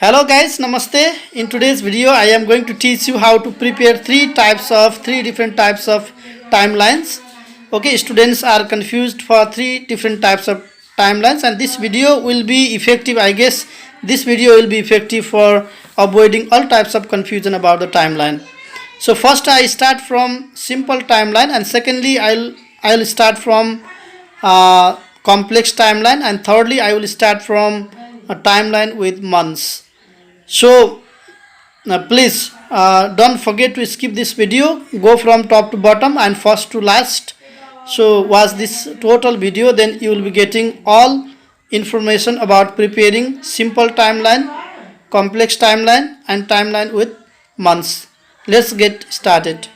Hello guys, namaste. In today's video I am going to teach you how to prepare three different types of timelines. Okay, students are confused for three different types of timelines, and this video will be effective. I guess this video will be effective for avoiding all types of confusion about the timeline. So first I start from simple timeline, and secondly I'll start from complex timeline, and thirdly I will start from a timeline with months. So please don't forget to skip this video, go from top to bottom and first to last. So watch this total video, then you will be getting all information about preparing simple timeline, complex timeline and timeline with months. Let's get started.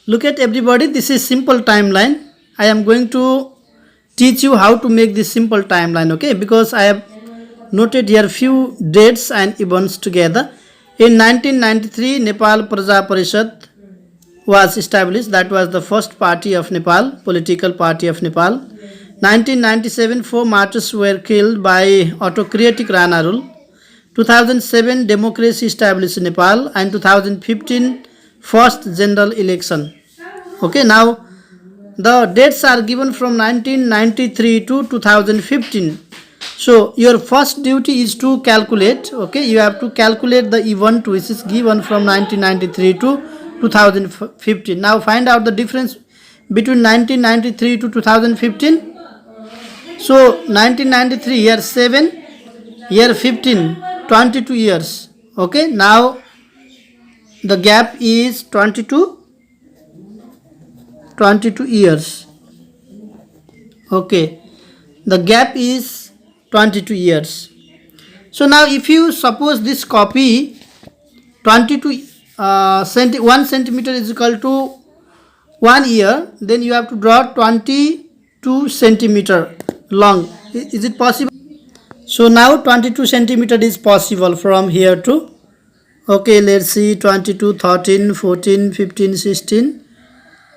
Look at everybody, this is simple timeline. I am going to teach you how to make this simple timeline, okay, because I have noted here few dates and events together. In 1993, Nepal Praja Parishad was established. That was the first party of Nepal, political party of Nepal. 1997, 4 martyrs were killed by autocratic Rana rule. 2007, democracy established in Nepal, and 2015, first general election. Okay, now the dates are given from 1993 to 2015. So your first duty is to calculate, okay, you have to calculate the event which is given from 1993 to 2015. Now find out the difference between 1993 to 2015. So 1993, year 7, year 15, 22 years. Okay, now the gap is 22 years. Okay, the gap is 22 years. So now if you suppose this copy 1 centimeter is equal to 1 year, then you have to draw 22 centimeter long. Is it possible? So now 22 centimeter is possible from here to, okay, let's see, 22, 13, 14, 15, 16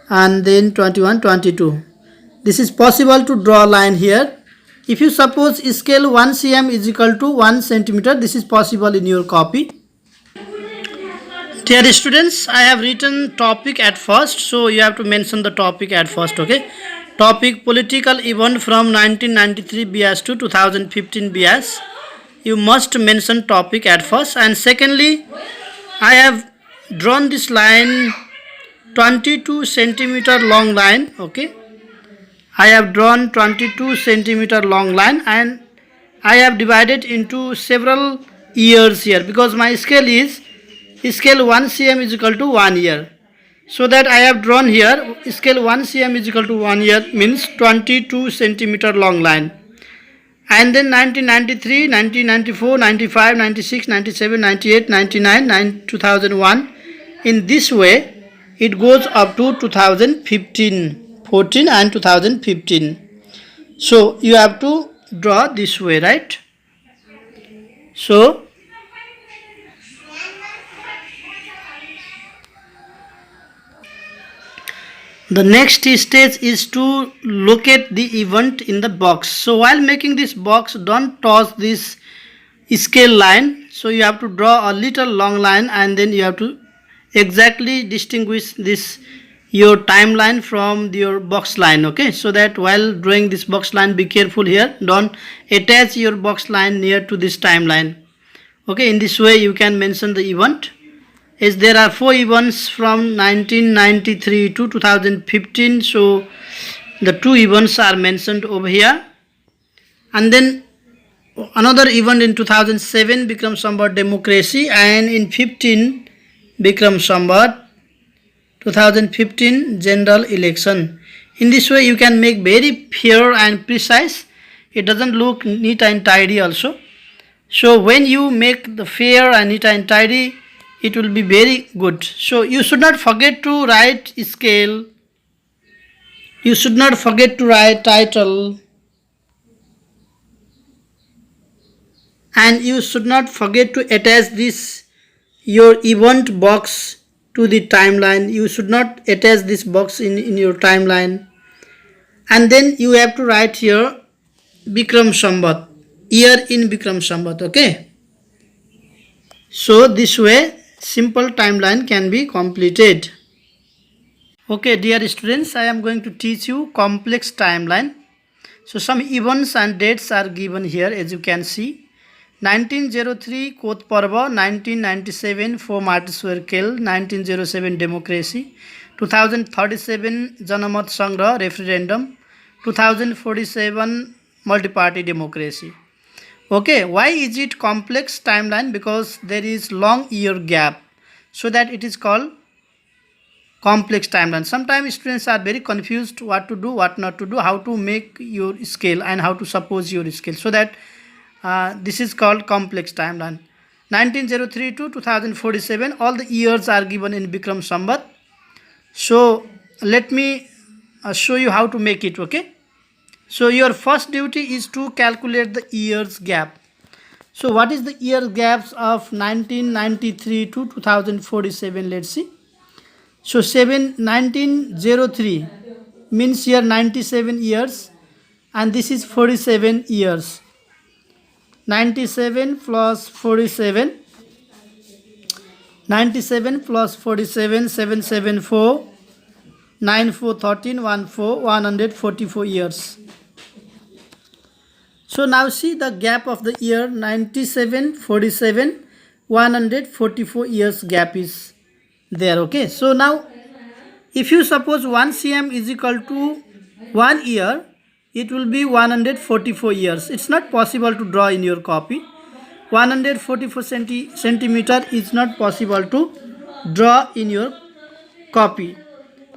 and then 21, 22. This is possible to draw a line here. If you suppose scale 1 cm is equal to 1 centimeter, this is possible in your copy. Dear students, I have written topic at first, so you have to mention the topic at first, okay. Topic: political event from 1993 BS to 2015 BS. You must mention topic at first. And secondly, I have drawn this line 22 centimeter long line, okay. I have drawn 22 centimeter long line, and I have divided into several years here, because my scale is scale 1 cm is equal to 1 year. So that I have drawn here scale 1 cm is equal to 1 year, means 22 centimeter long line. And then 1993, 1994, 95, 96, 97, 98, 99, 2001. In this way it goes up to 2015. 14 and 2015. So you have to draw this way, right? So the next stage is to locate the event in the box. So while making this box, don't toss this scale line. So you have to draw a little long line, and then you have to exactly distinguish this your timeline from your box line, okay. So that while drawing this box line, be careful here, don't attach your box line near to this timeline, okay. In this way you can mention the event, as there are 4 events from 1993 to 2015. So the 2 events are mentioned over here, and then another event in 2007, Bikram Sambat democracy, and in 15 Bikram Sambat 2015 general election. In this way you can make very fair and precise. It doesn't look neat and tidy also. So when you make the fair and neat and tidy, it will be very good. So you should not forget to write scale, you should not forget to write title, and you should not forget to attach this your event box to the timeline. You should not attach this box in your timeline. And then you have to write here Bikram Sambat, year in Bikram Sambat, okay. So this way simple timeline can be completed. Okay dear students, I am going to teach you complex timeline. So some events and dates are given here as you can see. 1903 Koth Parva, 1997 4 martyrs were killed, 1907 democracy, 2037 Janamat Sangrah referendum, 2047 multi-party democracy. Okay, why is it complex timeline? Because there is long year gap, so that it is called complex timeline. Sometimes students are very confused what to do, what not to do, how to make your scale and how to suppose your scale, so that this is called complex timeline. 1903 to 2047, all the years are given in Bikram Sambat. So let me show you how to make it. Okay, so your first duty is to calculate the years gap. So what is the year gaps of 1993 to 2047? Let's see. So 1903 means here 97 years, and this is 47 years. 97 plus 47, 97 plus 47, 774, 94, 13, 14, 144 years. So now see the gap of the year 97, 47, 144 years gap is there. Okay, so now if you suppose 1 cm is equal to 1 year, it will be 144 years. It's not possible to draw in your copy. 144 centimeter is not possible to draw in your copy.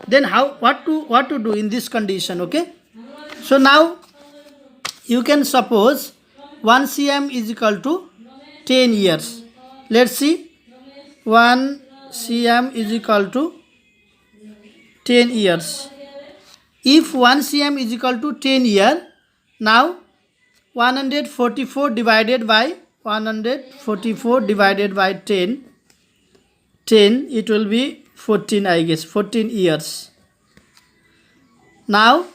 Then what to do in this condition? Okay, so now you can suppose 1 cm is equal to 10 years. Let's see, 1 cm is equal to 10 years. If 1 cm is equal to 10 year, now 144 divided by 10, it will be 14, I guess, 14 years. Now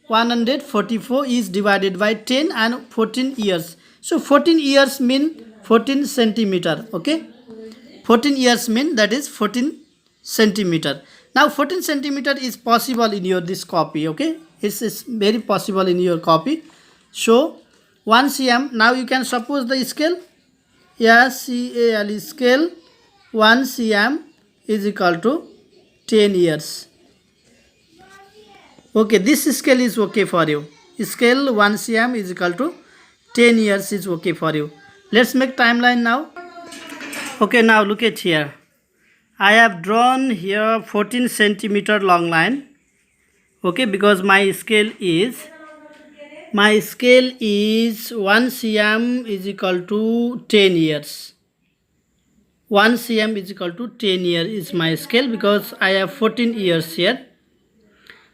144 is divided by 10 and 14 years. So 14 years mean 14 centimeter. Okay, 14 years mean that is 14 centimeter. Now 14 centimeter is possible in your this copy. Okay, it's very possible in your copy. So 1 cm, now you can suppose the scale. SCAL scale 1 cm is equal to 10 years. Okay, this scale is okay for you. Scale 1 cm is equal to 10 years is okay for you. Let's make timeline now. Okay, now look at here. I have drawn here 14 centimeter long line. Okay, because my scale is 1 cm is equal to 10 years. 1 cm is equal to 10 years is my scale, because I have 14 years here.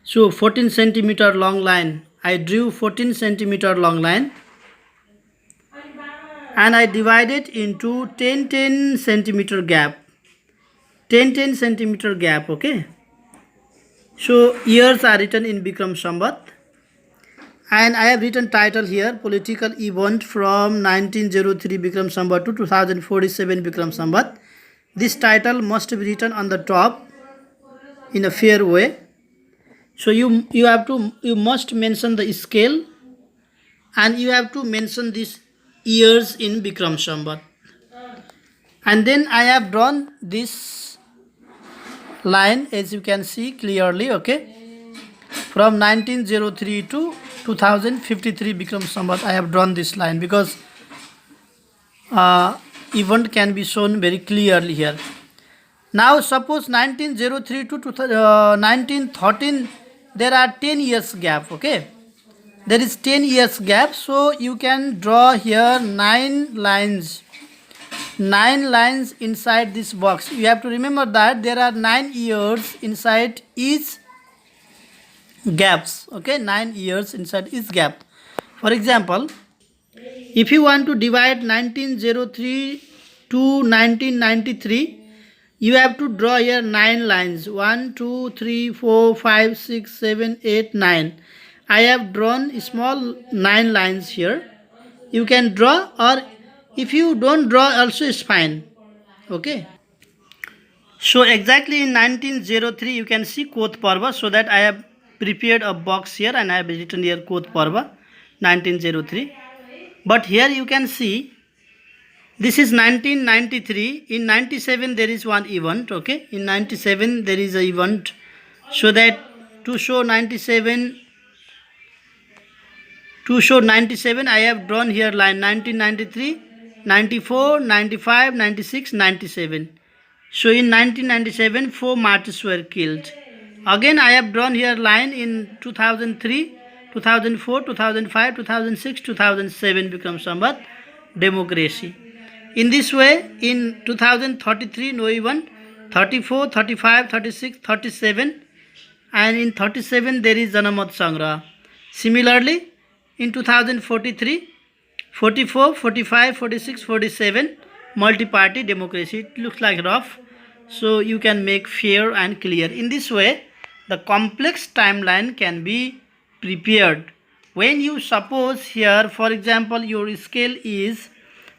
So 14 centimeter long line, I drew 14 centimeter long line and I divided into 10 centimeter gap. 10 centimeter gap. Okay, so years are written in Bikram Sambat, and I have written title here, political event from 1903 Bikram Sambat to 2047 Bikram Sambat. This title must be written on the top in a fair way. So you must mention the scale, and you have to mention these years in Bikram Sambat. And then I have drawn this line, as you can see clearly. Okay, from 1903 to 2053 Bikram Sambat, I have drawn this line, because event can be shown very clearly here. Now suppose 1903 to 1913, there are 10 years gap. Okay, there is 10 years gap, so you can draw here 9 lines. 9 lines inside this box. You have to remember that there are 9 years inside each gaps. Okay, 9 years inside each gap. For example, if you want to divide 1903 to 1993, you have to draw here 9 lines. 1 2 3 4 5 6 7 8 9. I have drawn small 9 lines here. You can draw, or if you don't draw also is fine. Okay. So exactly in 1903 you can see Koth Parva. So that I have prepared a box here and I have written here Koth Parva 1903. But here you can see this is 1993. In 97 there is one event. Okay. In 97 there is an event. So that to show 97 I have drawn here line 1993, 94, 95, 96, 97. So in 1997 4 martyrs were killed. Again I have drawn here line in 2003, 2004, 2005, 2006, 2007 Bikram Sambat democracy. In this way in 2033 no event, 34, 35, 36, 37 and in 37 there is Janamat Sangra. Similarly in 2043, 44, 45, 46, 47 multi-party democracy. It looks like rough, so you can make fair and clear. In this way the complex timeline can be prepared. When you suppose here for example your scale is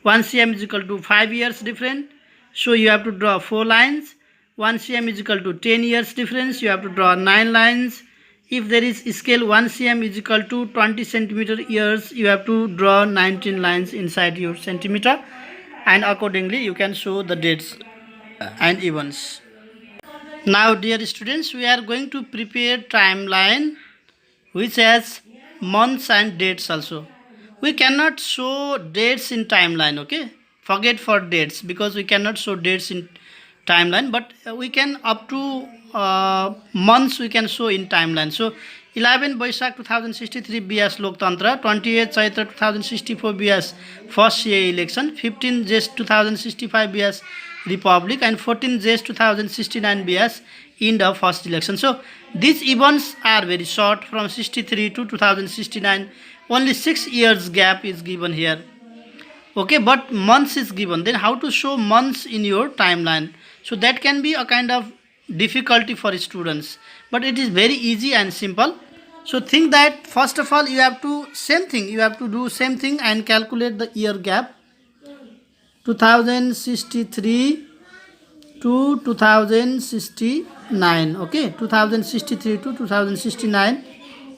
1 cm is equal to 5 years different, so you have to draw 4 lines. 1 cm is equal to 10 years difference, you have to draw 9 lines. If there is scale 1 cm is equal to 20 centimeter years, you have to draw 19 lines inside your centimeter, and accordingly you can show the dates and events. Now dear students, we are going to prepare timeline which has months and dates also. We cannot show dates in timeline, okay? Forget for dates because we cannot show dates in timeline, but we can up to months we can show in timeline. So 11 Baishak 2063 BS Loktantra, 28 Chaitra 2064 BS first CA election, 15 Jes 2065 BS Republic and 14 Jes 2069 BS end of first election. So these events are very short from 63 to 2069. Only 6 years gap is given here. Okay, but months is given. Then how to show months in your timeline? So that can be a kind of difficulty for students, but it is very easy and simple. So think that first of all you have to do same thing and calculate the year gap. 2063 to 2069. Okay, 2063 to 2069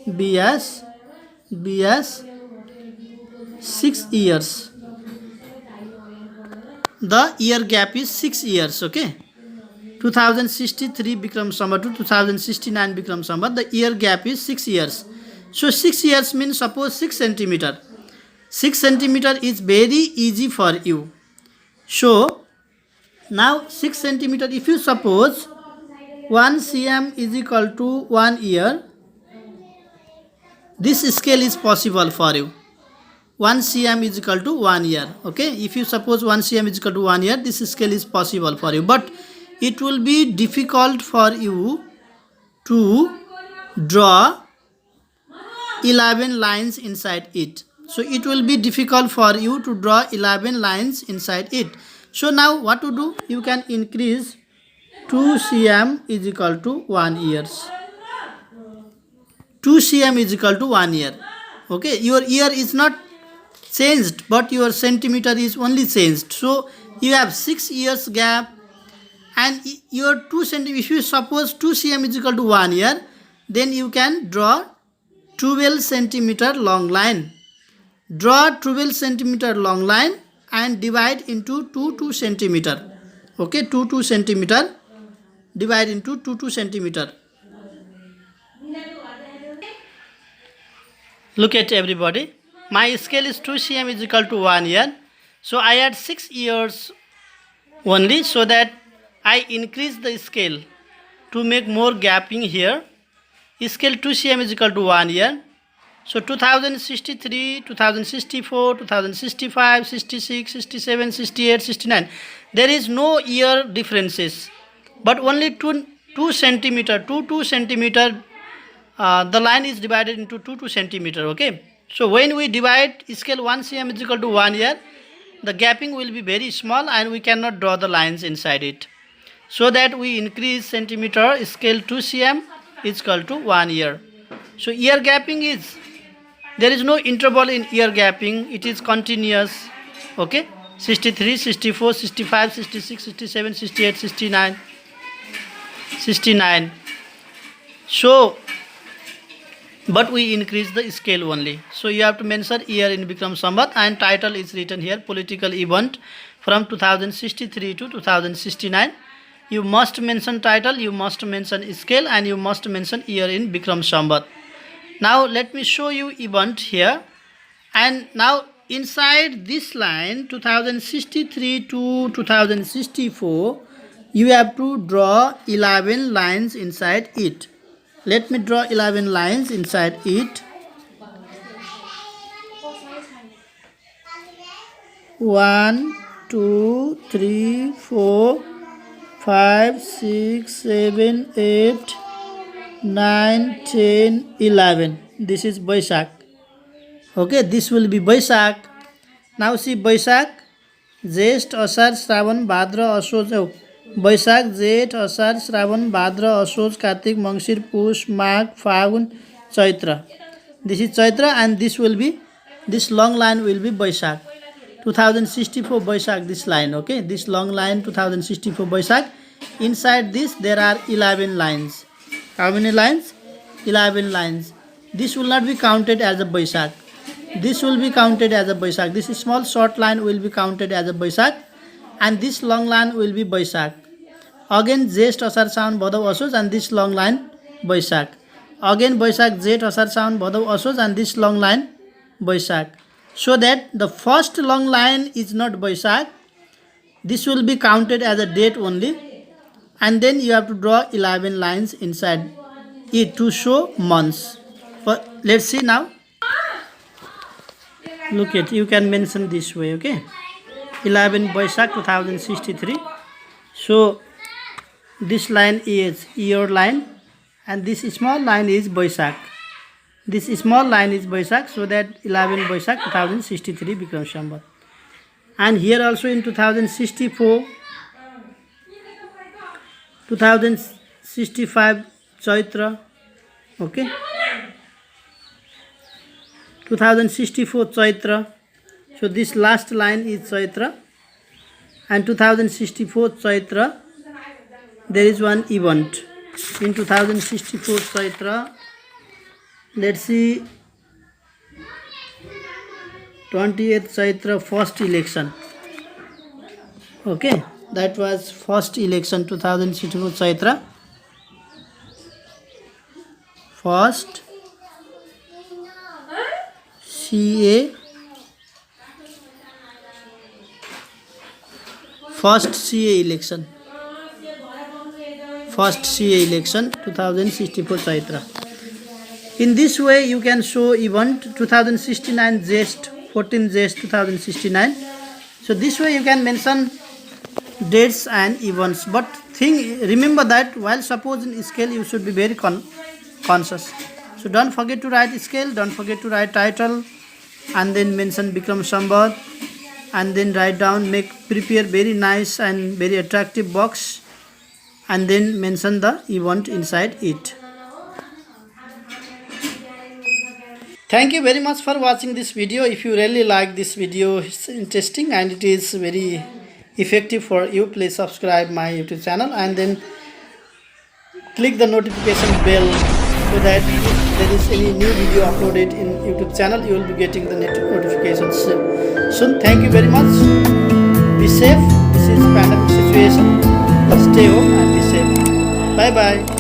BS 6 years. The year gap is 6 years. Okay, 2063 Bikram Sambat to 2069 Bikram Sambat, the year gap is 6 years. So 6 years means suppose 6 centimeter. 6 centimeter is very easy for you. So now 6 centimeter, if you suppose 1 cm is equal to 1 year, this scale is possible for you. 1 cm is equal to 1 year. Okay, if you suppose 1 cm is equal to 1 year, this scale is possible for you, but it will be difficult for you to draw 11 lines inside it. So it will be difficult for you to draw 11 lines inside it. So now what to do? You can increase 2 cm is equal to 1 years. 2 cm is equal to 1 year. Okay, your year is not changed, but your centimeter is only changed. So you have 6 years gap, and your 2 centimeter, if you suppose 2 cm is equal to 1 year, then you can draw 12 centimeter long line. Draw 12 centimeter long line and divide into 2 centimeter. Okay, 2 centimeter, divide into 2 centimeter. Look at everybody. My scale is 2 cm is equal to 1 year. So I add 6 years only, so that I increase the scale to make more gapping here. Scale 2 cm is equal to 1 year. So 2063, 2064, 2065, 66, 67, 68, 69. There is no year differences, but only 2 centimeter, 2 centimeter. The line is divided into 2 centimeter. Okay. So when we divide scale 1 cm is equal to 1 year, the gapping will be very small and we cannot draw the lines inside it. So that we increase centimeter, scale 2 cm is equal to 1 year. So year gapping is, there is no interval in year gapping, it is continuous. Okay, 63, 64, 65, 66, 67, 68, 69, 69. So, but we increase the scale only. So you have to mention year in Bikram Sambat, and title is written here, political event from 2063 to 2069. You must mention title, you must mention scale, and you must mention year in Bikram Sambat. Now let me show you event here. And now inside this line 2063 to 2064, you have to draw 11 lines inside it. Let me draw 11 lines inside it. 1, 2, 3, 4, 5, 6, 7, 8, 9, 10, 11. This is Baishak. Okay, this will be Baishak. Now see Baishak, Jesth, Ashar, Shravan, Bhadra, Ashoj. Baishak, Jesth, Ashar, Shravan, Bhadra, Ashoj, Kartik, Mangshir, Push, Magh, Phagun, Chaitra. This is Chaitra, and this long line will be Baishak. 2064 Baishak, this line, okay, this long line 2064 Baishak. Inside this there are 11 lines. How many lines? 11 lines. This will not be counted as a Baishak. This will be counted as a Baishak. This small short line will be counted as a Baishak, and this long line will be Baishak. Again Jesth, Ashar, Sawan, Bhadav, Ashoj, and this long line Baishak. Again Baishak, Jesth, Ashar, Sawan, Bhadav, Ashoj, and this long line Baishak. So that the first long line is not Baishak. This will be counted as a date only, and then you have to draw 11 lines inside it to show months. But let's see now. Look at, you can mention this way, okay. 11 Baishak 2063. So this line is year line, and this small line is Baishak. This small line is Baishak, so that 11 Baishak 2063 Bikram Sambat. And here also in 2064, 2065 Chaitra, okay. 2064 Chaitra. So this last line is Chaitra, and 2064 Chaitra, there is one event. In 2064 Chaitra, let's see, 20th Chaitra, first election. Okay, that was first election 2064 Chaitra. First CA, first CA election. First CA election 2064 Chaitra. In this way you can show event 2069 Jesth, 14 Jesth 2069. So this way you can mention dates and events. But remember that while supposing scale you should be very conscious. So don't forget to write scale, don't forget to write title, and then mention Bikram Sambat, and then write down, prepare very nice and very attractive box, and then mention the event inside it. Thank you very much for watching this video. If you really like this video, it's interesting and it is very effective for you, please subscribe my YouTube channel and then click the notification bell, so that if there is any new video uploaded in YouTube channel, you will be getting the notifications soon. Thank you very much. Be safe. This is pandemic situation. Stay home and be safe. Bye bye.